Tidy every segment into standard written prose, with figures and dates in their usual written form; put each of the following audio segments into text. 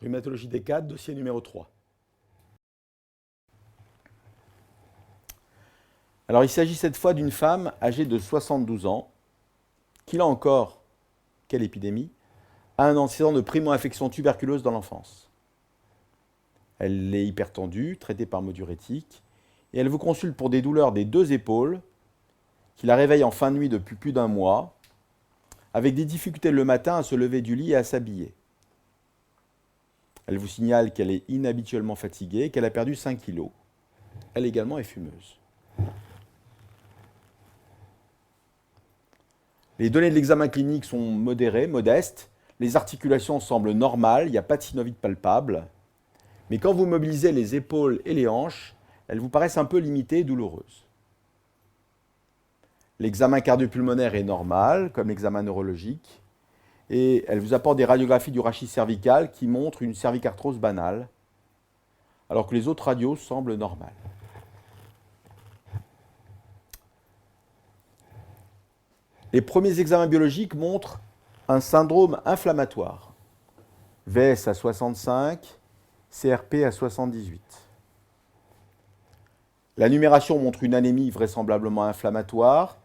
Rhumatologie des cadres, dossier numéro 3. Alors, il s'agit cette fois d'une femme âgée de 72 ans, qui, là encore, quelle épidémie, a un antécédent de primo-infection tuberculeuse dans l'enfance. Elle est hypertendue, traitée par mot diurétique, et elle vous consulte pour des douleurs des deux épaules, qui la réveillent en fin de nuit depuis plus d'un mois, avec des difficultés le matin à se lever du lit et à s'habiller. Elle vous signale qu'elle est inhabituellement fatiguée, qu'elle a perdu 5 kilos. Elle également est fumeuse. Les données de l'examen clinique sont modérées, modestes. Les articulations semblent normales, il n'y a pas de synovite palpable. Mais quand vous mobilisez les épaules et les hanches, elles vous paraissent un peu limitées et douloureuses. L'examen cardio-pulmonaire est normal, comme l'examen neurologique. Et elle vous apporte des radiographies du rachis cervical qui montrent une cervicarthrose banale, alors que les autres radios semblent normales. Les premiers examens biologiques montrent un syndrome inflammatoire. VS à 65, CRP à 78. La numération montre une anémie vraisemblablement inflammatoire,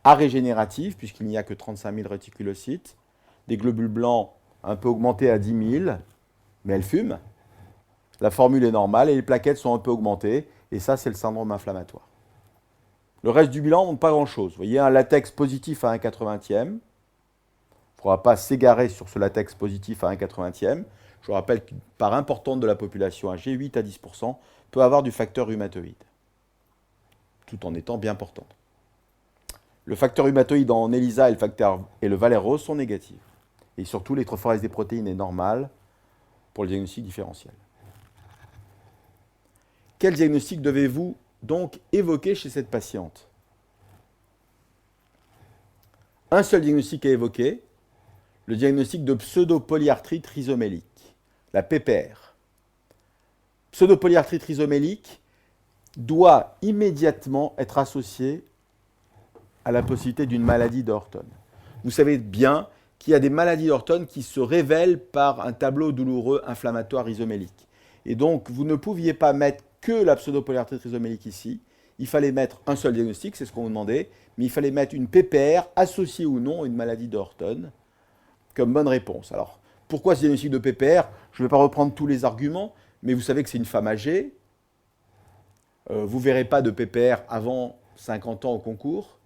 arégénérative, puisqu'il n'y a que 35 000 réticulocytes, des globules blancs un peu augmentés à 10 000, mais elle fume. La formule est normale et les plaquettes sont un peu augmentées, et ça, c'est le syndrome inflammatoire. Le reste du bilan ne montre pas grand-chose. Vous voyez un latex positif à 1/80e. Il ne faudra pas s'égarer sur ce latex positif à 1/80e. Je vous rappelle qu'une part importante de la population âgée, 8 à 10%, peut avoir du facteur rhumatoïde, tout en étant bien portante. Le facteur rhumatoïde en ELISA et le Valère-Rose sont négatifs. Et surtout, l'électrophorèse des protéines est normale pour le diagnostic différentiel. Quel diagnostic devez-vous donc évoquer chez cette patiente? Un seul diagnostic à évoquer, le diagnostic de pseudopolyarthrite rhizomélique, la PPR. Pseudopolyarthrite rhizomélique doit immédiatement être associé à la possibilité d'une maladie d'Orton. Vous savez bien qu'il y a des maladies d'Orton qui se révèlent par un tableau douloureux inflammatoire rhizomélique. Et donc, vous ne pouviez pas mettre que la pseudopolyarthrite rhizomélique ici. Il fallait mettre un seul diagnostic, c'est ce qu'on vous demandait, mais il fallait mettre une PPR associée ou non à une maladie d'Orton comme bonne réponse. Alors, pourquoi ce diagnostic de PPR? Je ne vais pas reprendre tous les arguments, mais vous savez que c'est une femme âgée. Vous ne verrez pas de PPR avant 50 ans au concours.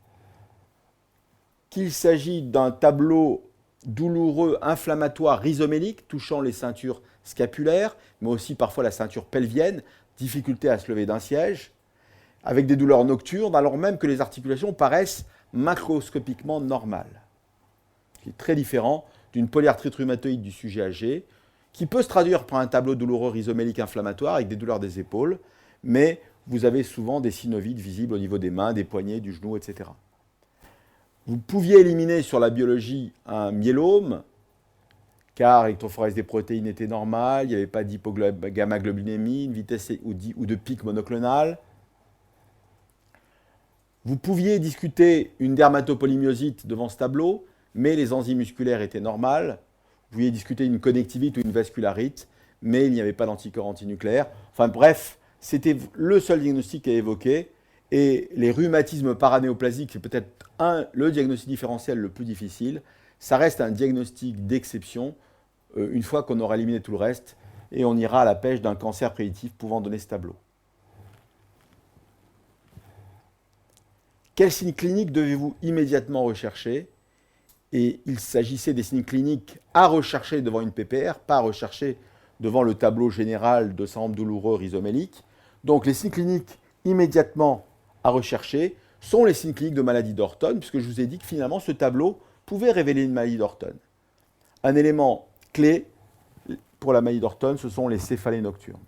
Qu'il s'agit d'un tableau douloureux inflammatoire rhizomélique touchant les ceintures scapulaires, mais aussi parfois la ceinture pelvienne, difficulté à se lever d'un siège, avec des douleurs nocturnes, alors même que les articulations paraissent macroscopiquement normales. Ce qui est très différent d'une polyarthrite rhumatoïde du sujet âgé, qui peut se traduire par un tableau douloureux rhizomélique inflammatoire avec des douleurs des épaules, mais vous avez souvent des synovites visibles au niveau des mains, des poignets, du genou, etc. Vous pouviez éliminer sur la biologie un myélome, car l'électrophorèse des protéines était normale, il n'y avait pas d'hypogamma-globulinémie, une vitesse ou de pic monoclonal. Vous pouviez discuter une dermatopolymyosite devant ce tableau, mais les enzymes musculaires étaient normales. Vous pouviez discuter une connectivite ou une vascularite, mais il n'y avait pas d'anticorps antinucléaires. Enfin bref, c'était le seul diagnostic à évoquer. Et les rhumatismes paranéoplasiques, c'est peut-être le diagnostic différentiel le plus difficile. Ça reste un diagnostic d'exception une fois qu'on aura éliminé tout le reste et on ira à la pêche d'un cancer prédictif pouvant donner ce tableau. Quels signes cliniques devez-vous immédiatement rechercher? Et il s'agissait des signes cliniques à rechercher devant une PPR, pas à rechercher devant le tableau général de syndrome douloureux rhizomélique. Donc les signes cliniques immédiatement à rechercher sont les signes cliniques de maladie d'Orton, puisque je vous ai dit que finalement ce tableau pouvait révéler une maladie d'Orton. Un élément clé pour la maladie d'Orton, ce sont les céphalées nocturnes,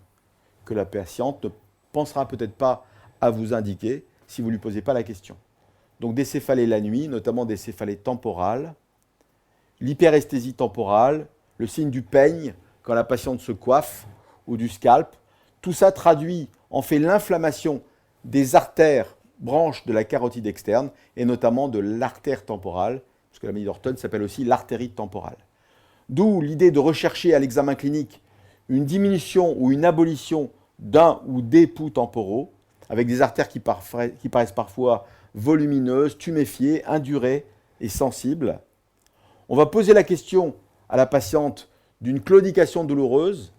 que la patiente ne pensera peut-être pas à vous indiquer si vous ne lui posez pas la question. Donc des céphalées la nuit, notamment des céphalées temporales, l'hyperesthésie temporale, le signe du peigne quand la patiente se coiffe ou du scalp. Tout ça traduit en fait l'inflammation des artères branches de la carotide externe et notamment de l'artère temporale, parce que la maladie d'Orton s'appelle aussi l'artérite temporale. D'où l'idée de rechercher à l'examen clinique une diminution ou une abolition d'un ou des pouls temporaux, avec des artères qui paraissent parfois volumineuses, tuméfiées, indurées et sensibles. On va poser la question à la patiente d'une claudication douloureuse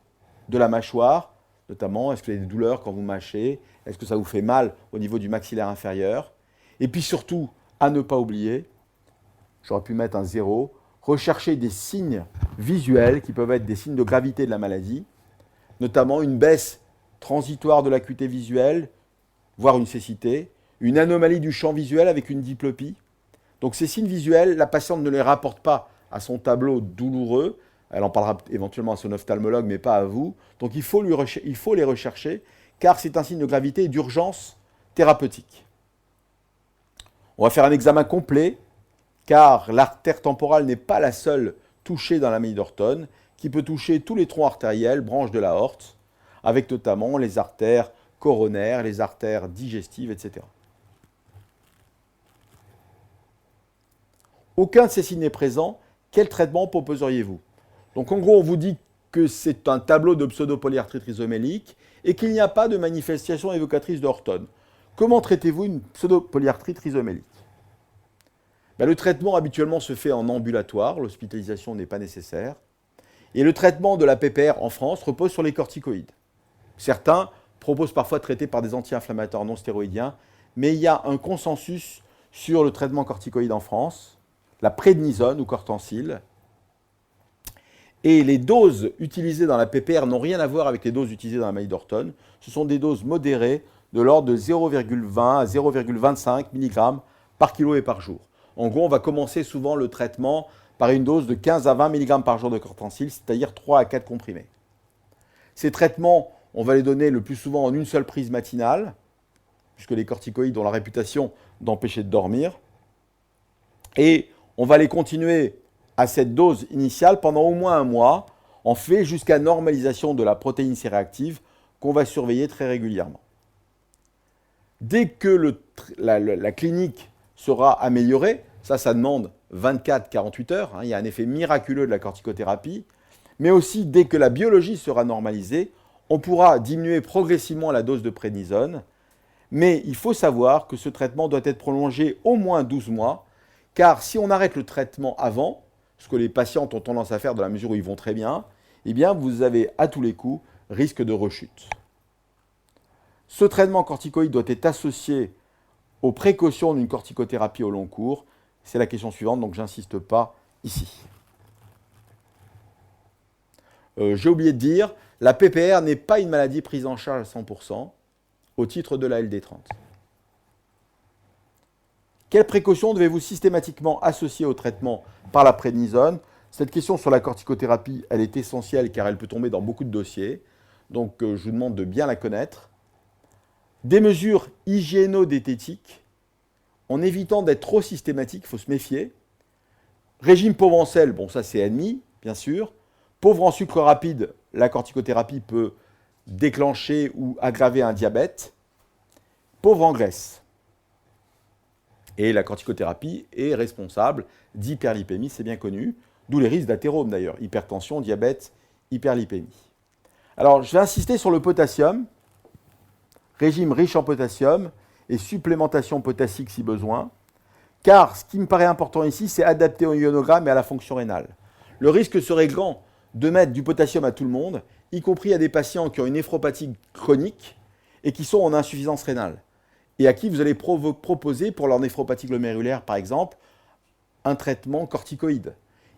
de la mâchoire, notamment, est-ce que vous avez des douleurs quand vous mâchez? Est-ce que ça vous fait mal au niveau du maxillaire inférieur? Et puis surtout, à ne pas oublier, j'aurais pu mettre un 0, rechercher des signes visuels qui peuvent être des signes de gravité de la maladie, notamment une baisse transitoire de l'acuité visuelle, voire une cécité, une anomalie du champ visuel avec une diplopie. Donc ces signes visuels, la patiente ne les rapporte pas à son tableau douloureux, elle en parlera éventuellement à son ophtalmologue, mais pas à vous. Donc il faut les rechercher, car c'est un signe de gravité et d'urgence thérapeutique. On va faire un examen complet, car l'artère temporale n'est pas la seule touchée dans la maladie d'Orton, qui peut toucher tous les troncs artériels, branches de l'aorte, avec notamment les artères coronaires, les artères digestives, etc. Aucun de ces signes n'est présent. Quel traitement proposeriez-vous? Donc en gros, on vous dit que c'est un tableau de pseudopolyarthrite rhizomélique et qu'il n'y a pas de manifestation évocatrice de Orton. Comment traitez-vous une pseudopolyarthrite rhizomélique? Le traitement habituellement se fait en ambulatoire, l'hospitalisation n'est pas nécessaire. Et le traitement de la PPR en France repose sur les corticoïdes. Certains proposent parfois de traiter par des anti-inflammatoires non stéroïdiens, mais il y a un consensus sur le traitement corticoïde en France, la prédnisone ou cortencil. Et les doses utilisées dans la PPR n'ont rien à voir avec les doses utilisées dans la maladie d'Orton. Ce sont des doses modérées de l'ordre de 0,20 à 0,25 mg par kilo et par jour. En gros, on va commencer souvent le traitement par une dose de 15 à 20 mg par jour de cortencil, c'est-à-dire 3 à 4 comprimés. Ces traitements, on va les donner le plus souvent en une seule prise matinale, puisque les corticoïdes ont la réputation d'empêcher de dormir. Et on va les continuer à cette dose initiale pendant au moins un mois, en fait jusqu'à normalisation de la protéine C-réactive qu'on va surveiller très régulièrement. Dès que la clinique sera améliorée, ça demande 24-48 heures, il y a un effet miraculeux de la corticothérapie, mais aussi dès que la biologie sera normalisée, on pourra diminuer progressivement la dose de prédnisone, mais il faut savoir que ce traitement doit être prolongé au moins 12 mois, car si on arrête le traitement avant, ce que les patientes ont tendance à faire dans la mesure où ils vont très bien, eh bien vous avez à tous les coups risque de rechute. Ce traitement corticoïde doit être associé aux précautions d'une corticothérapie au long cours. C'est la question suivante, donc je n'insiste pas ici. J'ai oublié de dire, la PPR n'est pas une maladie prise en charge à 100% au titre de la LD30. Quelles précautions devez-vous systématiquement associer au traitement par la prédnisone? Cette question sur la corticothérapie, elle est essentielle car elle peut tomber dans beaucoup de dossiers. Donc je vous demande de bien la connaître. Des mesures hygiéno-diététiques, en évitant d'être trop systématique, il faut se méfier. Régime pauvre en sel, bon ça c'est admis, bien sûr. Pauvre en sucre rapide, la corticothérapie peut déclencher ou aggraver un diabète. Pauvre en graisse. Et la corticothérapie est responsable d'hyperlipémie, c'est bien connu, d'où les risques d'athérome d'ailleurs, hypertension, diabète, hyperlipémie. Alors je vais insister sur le potassium, régime riche en potassium et supplémentation potassique si besoin, car ce qui me paraît important ici, c'est adapter au ionogramme et à la fonction rénale. Le risque serait grand de mettre du potassium à tout le monde, y compris à des patients qui ont une néphropathie chronique et qui sont en insuffisance rénale, et à qui vous allez proposer pour leur néphropathie glomérulaire, par exemple, un traitement corticoïde.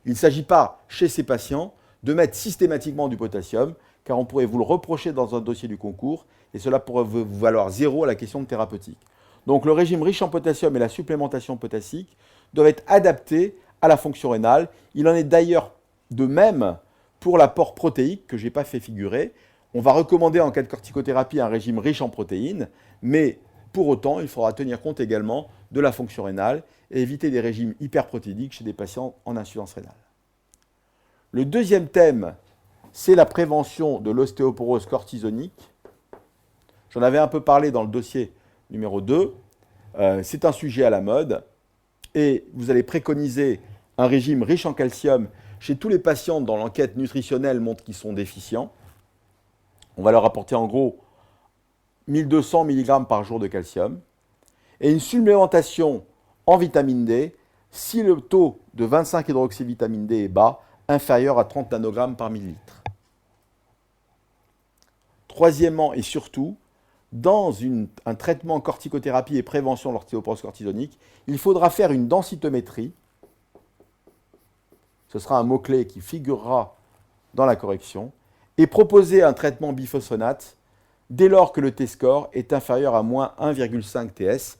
Il ne s'agit pas, chez ces patients, de mettre systématiquement du potassium, car on pourrait vous le reprocher dans un dossier du concours, et cela pourrait vous valoir 0 à la question de thérapeutique. Donc le régime riche en potassium et la supplémentation potassique doivent être adaptés à la fonction rénale. Il en est d'ailleurs de même pour l'apport protéique, que je n'ai pas fait figurer. On va recommander en cas de corticothérapie un régime riche en protéines, mais pour autant, il faudra tenir compte également de la fonction rénale et éviter des régimes hyperprotéiques chez des patients en insuffisance rénale. Le deuxième thème, c'est la prévention de l'ostéoporose cortisonique. J'en avais un peu parlé dans le dossier numéro 2. C'est un sujet à la mode et vous allez préconiser un régime riche en calcium chez tous les patients dont l'enquête nutritionnelle montre qu'ils sont déficients. On va leur apporter en gros 1200 mg par jour de calcium et une supplémentation en vitamine D si le taux de 25-hydroxyvitamine D est bas, inférieur à 30 nanogrammes par millilitre. Troisièmement et surtout, dans un traitement corticothérapie et prévention de l'ostéoporose cortisonique, il faudra faire une densitométrie. Ce sera un mot-clé qui figurera dans la correction, et proposer un traitement biphosphonate dès lors que le T-score est inférieur à moins 1,5 TS,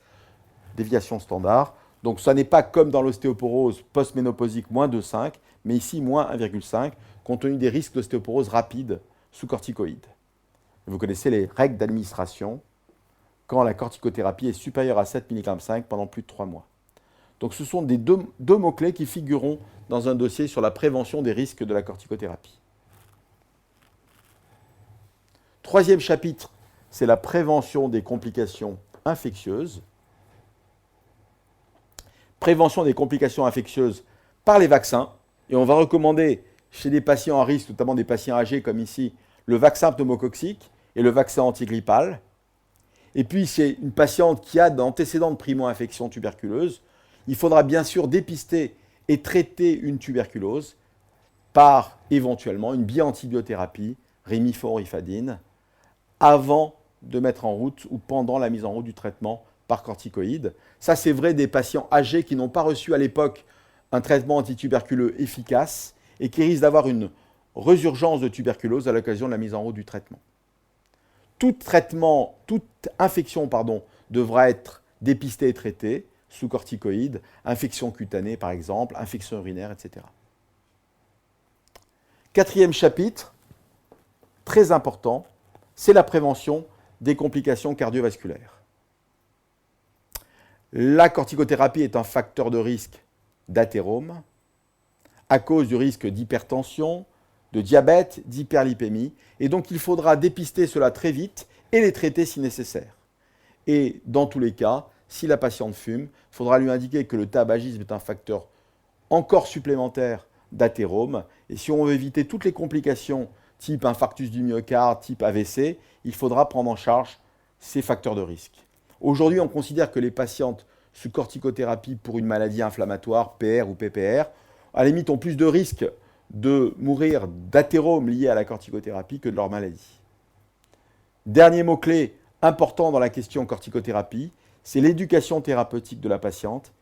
déviation standard. Donc ça n'est pas comme dans l'ostéoporose post-ménopausique moins 2,5, mais ici moins 1,5, compte tenu des risques d'ostéoporose rapide sous corticoïdes. Vous connaissez les règles d'administration quand la corticothérapie est supérieure à 7 mg 5 pendant plus de 3 mois. Donc ce sont des deux mots-clés qui figureront dans un dossier sur la prévention des risques de la corticothérapie. Troisième chapitre, c'est la prévention des complications infectieuses. Prévention des complications infectieuses par les vaccins. Et on va recommander chez des patients à risque, notamment des patients âgés comme ici, le vaccin pneumococcique et le vaccin antigrippal. Et puis, c'est une patiente qui a d'antécédents de primo-infection tuberculeuse. Il faudra bien sûr dépister et traiter une tuberculose par éventuellement une biantibiothérapie, rémiforifadine, avant de mettre en route ou pendant la mise en route du traitement par corticoïdes. Ça, c'est vrai des patients âgés qui n'ont pas reçu à l'époque un traitement antituberculeux efficace et qui risquent d'avoir une résurgence de tuberculose à l'occasion de la mise en route du traitement. Toute infection devra être dépistée et traitée sous corticoïdes, infection cutanée par exemple, infection urinaire, etc. Quatrième chapitre, très important, c'est la prévention des complications cardiovasculaires. La corticothérapie est un facteur de risque d'athérome à cause du risque d'hypertension, de diabète, d'hyperlipémie. Et donc, il faudra dépister cela très vite et les traiter si nécessaire. Et dans tous les cas, si la patiente fume, il faudra lui indiquer que le tabagisme est un facteur encore supplémentaire d'athérome. Et si on veut éviter toutes les complications type infarctus du myocarde, type AVC, il faudra prendre en charge ces facteurs de risque. Aujourd'hui, on considère que les patientes sous corticothérapie pour une maladie inflammatoire, PR ou PPR, à la limite ont plus de risques de mourir d'athérome liés à la corticothérapie que de leur maladie. Dernier mot-clé important dans la question corticothérapie, c'est l'éducation thérapeutique de la patiente.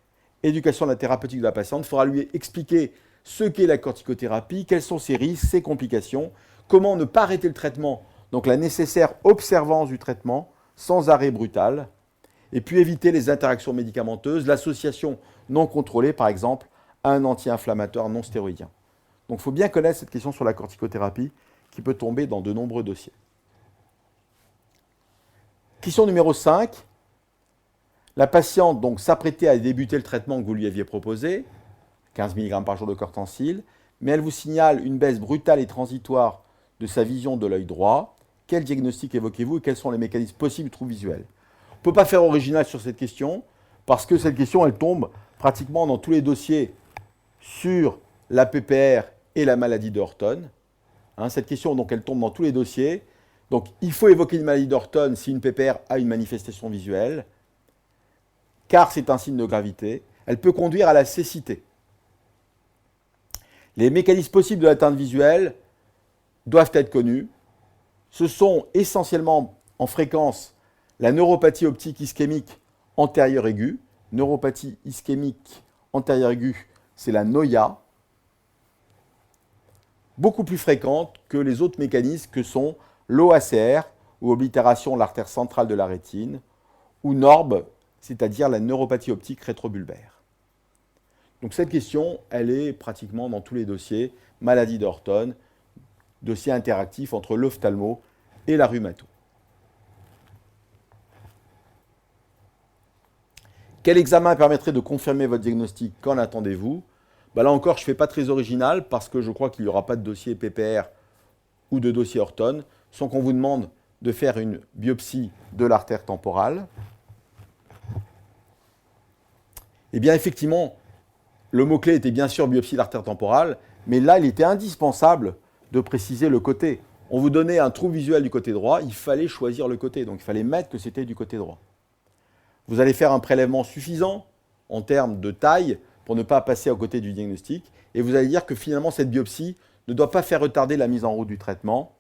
Éducation de la thérapeutique de la patiente, il faudra lui expliquer ce qu'est la corticothérapie, quels sont ses risques, ses complications, comment ne pas arrêter le traitement, donc la nécessaire observance du traitement sans arrêt brutal, et puis éviter les interactions médicamenteuses, l'association non contrôlée, par exemple, à un anti-inflammatoire non stéroïdien. Donc il faut bien connaître cette question sur la corticothérapie qui peut tomber dans de nombreux dossiers. Question numéro 5. La patiente donc s'apprêtait à débuter le traitement que vous lui aviez proposé, 15 mg par jour de cortencil, mais elle vous signale une baisse brutale et transitoire de sa vision de l'œil droit. Quel diagnostic évoquez-vous et quels sont les mécanismes possibles du trouble visuel? On ne peut pas faire original sur cette question parce que cette question, elle tombe pratiquement dans tous les dossiers sur la PPR et la maladie de Horton. Cette question, donc, elle tombe dans tous les dossiers. Donc, il faut évoquer une maladie d'Horton si une PPR a une manifestation visuelle, car c'est un signe de gravité. Elle peut conduire à la cécité. Les mécanismes possibles de l'atteinte visuelle doivent être connus. Ce sont essentiellement en fréquence la neuropathie optique ischémique antérieure aiguë. Neuropathie ischémique antérieure aiguë, c'est la NOIA, beaucoup plus fréquente que les autres mécanismes que sont l'OACR, ou oblitération de l'artère centrale de la rétine, ou NORB, c'est-à-dire la neuropathie optique rétrobulbaire. Donc cette question, elle est pratiquement dans tous les dossiers, maladie d'Horton, dossier interactif entre l'ophtalmo et la rhumato. Quel examen permettrait de confirmer votre diagnostic? Qu'en attendez-vous? Là encore, je ne fais pas très original parce que je crois qu'il n'y aura pas de dossier PPR ou de dossier Horton, sans qu'on vous demande de faire une biopsie de l'artère temporale. Eh bien, effectivement, le mot-clé était bien sûr biopsie de l'artère temporale, mais là, il était indispensable de préciser le côté. on vous donnait un trouble visuel du côté droit, il fallait choisir le côté. Donc il fallait mettre que c'était du côté droit. Vous allez faire un prélèvement suffisant en termes de taille pour ne pas passer à côté du diagnostic. Et vous allez dire que finalement, cette biopsie ne doit pas faire retarder la mise en route du traitement,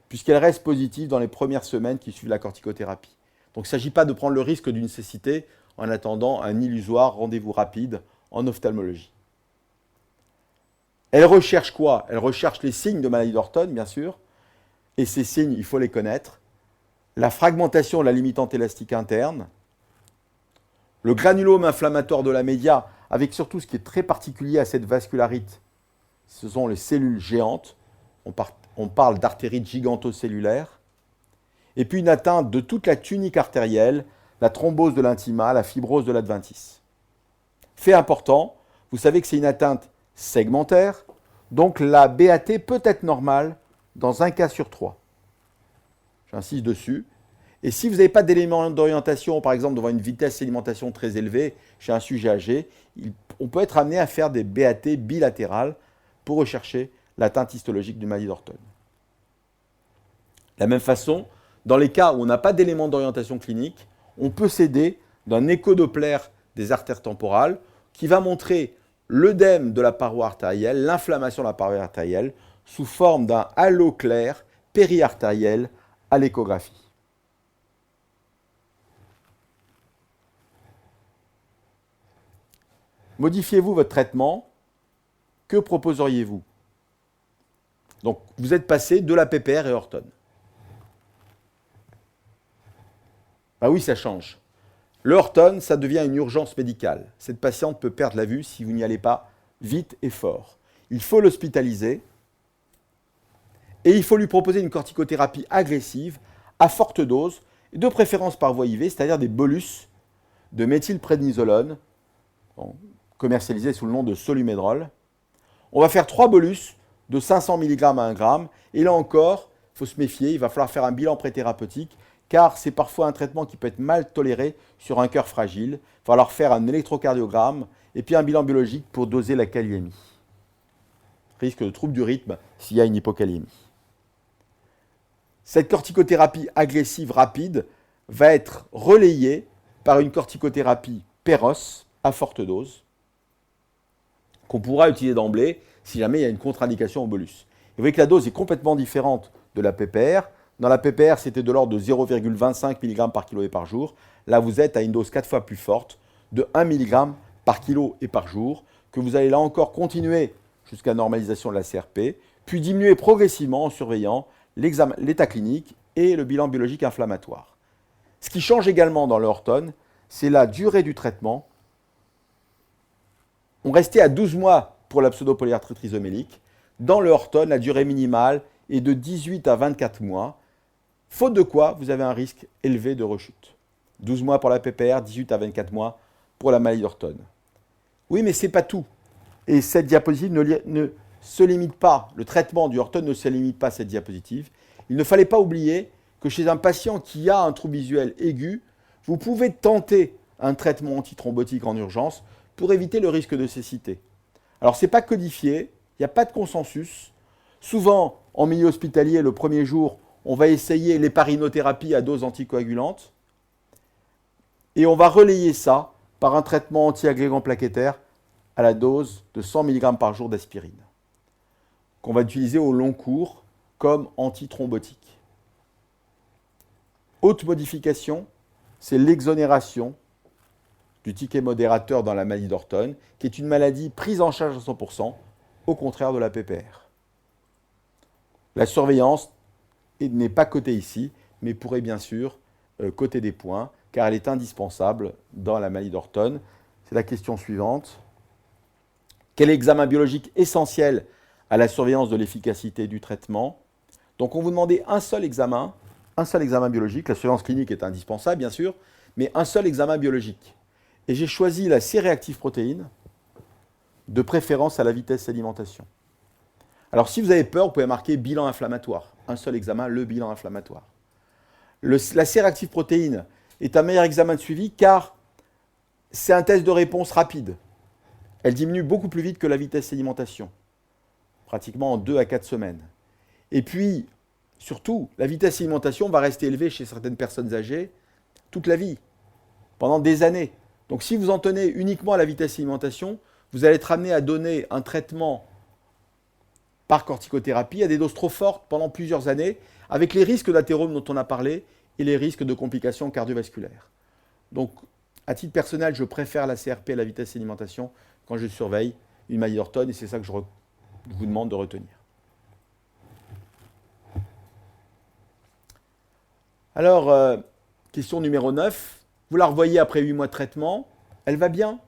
puisqu'elle reste positive dans les premières semaines qui suivent la corticothérapie. Donc il ne s'agit pas de prendre le risque d'une cécité en attendant un illusoire rendez-vous rapide en ophtalmologie. Elle recherche quoi? Elle recherche les signes de maladie d'Orton, bien sûr. Et ces signes, il faut les connaître. La fragmentation de la limitante élastique interne, le granulome inflammatoire de la média, avec surtout ce qui est très particulier à cette vascularite, ce sont les cellules géantes. On parle d'artérite gigantocellulaire. Et puis une atteinte de toute la tunique artérielle, la thrombose de l'intima, la fibrose de l'adventice. Fait important, vous savez que c'est une atteinte segmentaire, donc la BAT peut être normale dans un cas sur 3. J'insiste dessus. Et si vous n'avez pas d'éléments d'orientation, par exemple devant une vitesse sédimentation très élevée chez un sujet âgé, on peut être amené à faire des BAT bilatérales pour rechercher l'atteinte histologique du maladie d'Orton. De la même façon, dans les cas où on n'a pas d'éléments d'orientation clinique, on peut s'aider d'un échodoppler des artères temporales qui va montrer l'œdème de la paroi artérielle, l'inflammation de la paroi artérielle, sous forme d'un halo clair périartériel à l'échographie. Modifiez-vous votre traitement, que proposeriez-vous? Donc, vous êtes passé de la PPR et Orton. Ah oui, ça change. Le Orton, ça devient une urgence médicale. Cette patiente peut perdre la vue si vous n'y allez pas vite et fort. Il faut l'hospitaliser et il faut lui proposer une corticothérapie agressive à forte dose, de préférence par voie IV, c'est-à-dire des bolus de méthylprédnisolone, commercialisés sous le nom de Solumédrol. On va faire 3 bolus de 500 mg à 1 g. Et là encore, il faut se méfier, il va falloir faire un bilan préthérapeutique, car c'est parfois un traitement qui peut être mal toléré sur un cœur fragile. Il va falloir faire un électrocardiogramme et puis un bilan biologique pour doser la kaliémie. Risque de trouble du rythme s'il y a une hypokaliémie. Cette corticothérapie agressive rapide va être relayée par une corticothérapie Péros à forte dose, qu'on pourra utiliser d'emblée si jamais il y a une contre-indication au bolus. Vous voyez que la dose est complètement différente de la PPR. Dans la PPR, c'était de l'ordre de 0,25 mg par kilo et par jour. Là, vous êtes à une dose 4 fois plus forte, de 1 mg par kilo et par jour, que vous allez là encore continuer jusqu'à normalisation de la CRP, puis diminuer progressivement en surveillant l'état clinique et le bilan biologique inflammatoire. Ce qui change également dans le Orton, c'est la durée du traitement. On restait à 12 mois pour la pseudopolyarthrite rhizomélique. Dans le Orton, la durée minimale est de 18 à 24 mois, faute de quoi vous avez un risque élevé de rechute. 12 mois pour la PPR, 18 à 24 mois pour la maladie d'Orton. Oui, mais ce n'est pas tout. Et cette diapositive ne se limite pas, le traitement du Orton ne se limite pas à cette diapositive. Il ne fallait pas oublier que chez un patient qui a un trouble visuel aigu, vous pouvez tenter un traitement antithrombotique en urgence pour éviter le risque de cécité. Alors, ce n'est pas codifié, il n'y a pas de consensus. Souvent, en milieu hospitalier, le premier jour, on va essayer l'héparinothérapie à dose anticoagulante et on va relayer ça par un traitement anti-agrégant plaquettaire à la dose de 100 mg par jour d'aspirine, qu'on va utiliser au long cours comme antithrombotique. Autre modification, c'est l'exonération du ticket modérateur dans la maladie d'Orton, qui est une maladie prise en charge à 100%, au contraire de la PPR. La surveillance n'est pas cotée ici, mais pourrait bien sûr coter des points, car elle est indispensable dans la maladie d'Orton. C'est la question suivante. Quel examen biologique essentiel à la surveillance de l'efficacité du traitement? Donc on vous demandait un seul examen biologique. La surveillance clinique est indispensable, bien sûr, mais un seul examen biologique. Et j'ai choisi la C-réactive protéine, de préférence à la vitesse d'alimentation. Alors si vous avez peur, vous pouvez marquer bilan inflammatoire. Un seul examen, le bilan inflammatoire. La C-réactive protéine est un meilleur examen de suivi car c'est un test de réponse rapide. Elle diminue beaucoup plus vite que la vitesse d'alimentation, pratiquement en 2 à 4 semaines. Et puis, surtout, la vitesse d'alimentation va rester élevée chez certaines personnes âgées toute la vie, pendant des années. Donc si vous en tenez uniquement à la vitesse d'alimentation, vous allez être amené à donner un traitement par corticothérapie à des doses trop fortes pendant plusieurs années, avec les risques d'athérome dont on a parlé et les risques de complications cardiovasculaires. Donc, à titre personnel, je préfère la CRP à la vitesse d'alimentation quand je surveille une maladie d'Orton, et c'est ça que je vous demande de retenir. Alors, question numéro 9. Vous la revoyez après 8 mois de traitement. Elle va bien.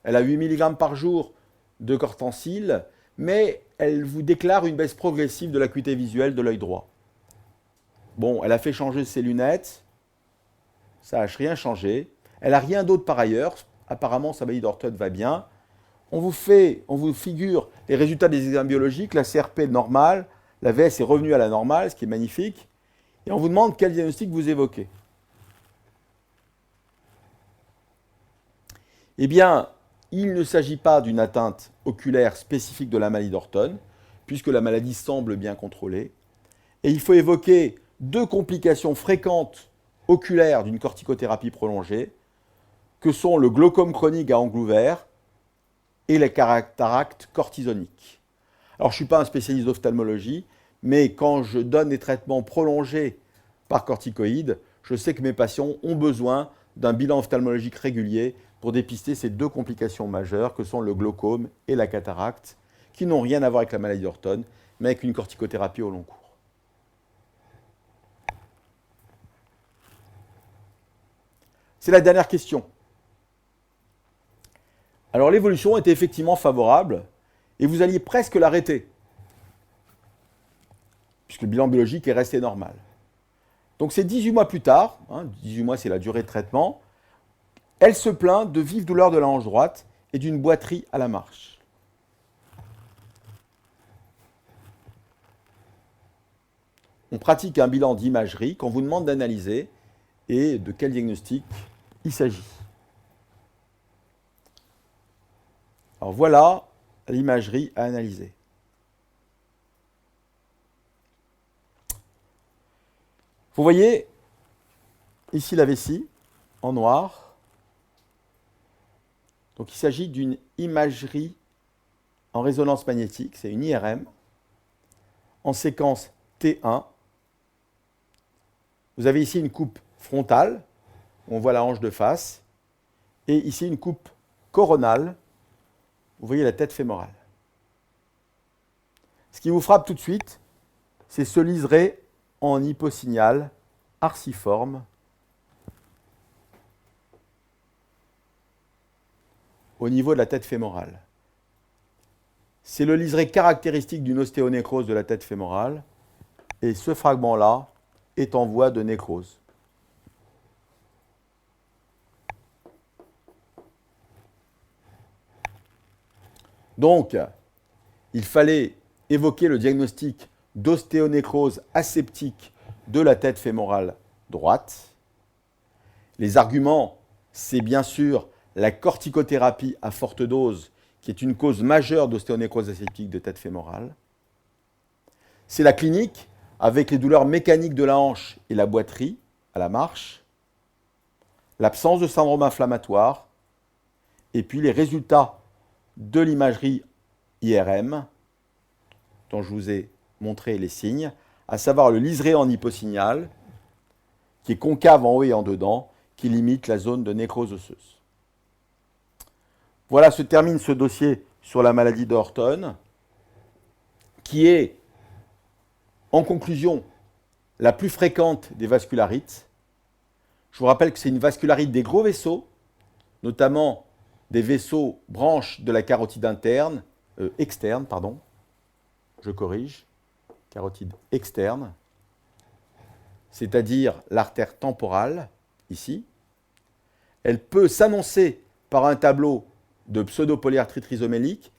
Elle a 8 mg par jour de cortencil, mais elle vous déclare une baisse progressive de l'acuité visuelle de l'œil droit. Bon, elle a fait changer ses lunettes. Ça n'a rien changé. Elle n'a rien d'autre par ailleurs. Apparemment, sa maladie d'Orton va bien. On vous figure les résultats des examens biologiques. La CRP est normale. La VS est revenue à la normale, ce qui est magnifique. Et on vous demande quel diagnostic vous évoquez. Eh bien, il ne s'agit pas d'une atteinte oculaire spécifique de la maladie d'Orton, puisque la maladie semble bien contrôlée. Et il faut évoquer 2 complications fréquentes oculaires d'une corticothérapie prolongée, que sont le glaucome chronique à angle ouvert et les cataractes cortisoniques. Alors, je ne suis pas un spécialiste d'ophtalmologie, mais quand je donne des traitements prolongés par corticoïdes, je sais que mes patients ont besoin d'un bilan ophtalmologique régulier pour dépister ces 2 complications majeures que sont le glaucome et la cataracte, qui n'ont rien à voir avec la maladie d'Orton, mais avec une corticothérapie au long cours. C'est la dernière question. Alors l'évolution était effectivement favorable et vous alliez presque l'arrêter, puisque le bilan biologique est resté normal. Donc c'est 18 mois plus tard, 18 mois c'est la durée de traitement, elle se plaint de vives douleurs de la hanche droite et d'une boiterie à la marche. On pratique un bilan d'imagerie qu'on vous demande d'analyser et de quel diagnostic il s'agit. Alors voilà l'imagerie à analyser. Vous voyez ici la vessie en noir. Donc il s'agit d'une imagerie en résonance magnétique, c'est une IRM, en séquence T1. Vous avez ici une coupe frontale, où on voit la hanche de face, et ici une coupe coronale, vous voyez la tête fémorale. Ce qui vous frappe tout de suite, c'est ce liseré en hyposignal arciforme au niveau de la tête fémorale. C'est le liseré caractéristique d'une ostéonécrose de la tête fémorale, et ce fragment-là est en voie de nécrose. Donc, il fallait évoquer le diagnostic d'ostéonécrose aseptique de la tête fémorale droite. Les arguments, c'est bien sûr la corticothérapie à forte dose, qui est une cause majeure d'ostéonécrose aseptique de tête fémorale. C'est la clinique, avec les douleurs mécaniques de la hanche et la boiterie à la marche, l'absence de syndrome inflammatoire, et puis les résultats de l'imagerie IRM, dont je vous ai montré les signes, à savoir le liseré en hyposignal, qui est concave en haut et en dedans, qui limite la zone de nécrose osseuse. Voilà, se termine ce dossier sur la maladie d'Orton, qui est, en conclusion, la plus fréquente des vascularites. Je vous rappelle que c'est une vascularite des gros vaisseaux, notamment des vaisseaux branches de la carotide externe, je corrige, carotide externe, c'est-à-dire l'artère temporale, ici. Elle peut s'annoncer par un tableau de pseudopolyarthrite rhizomélique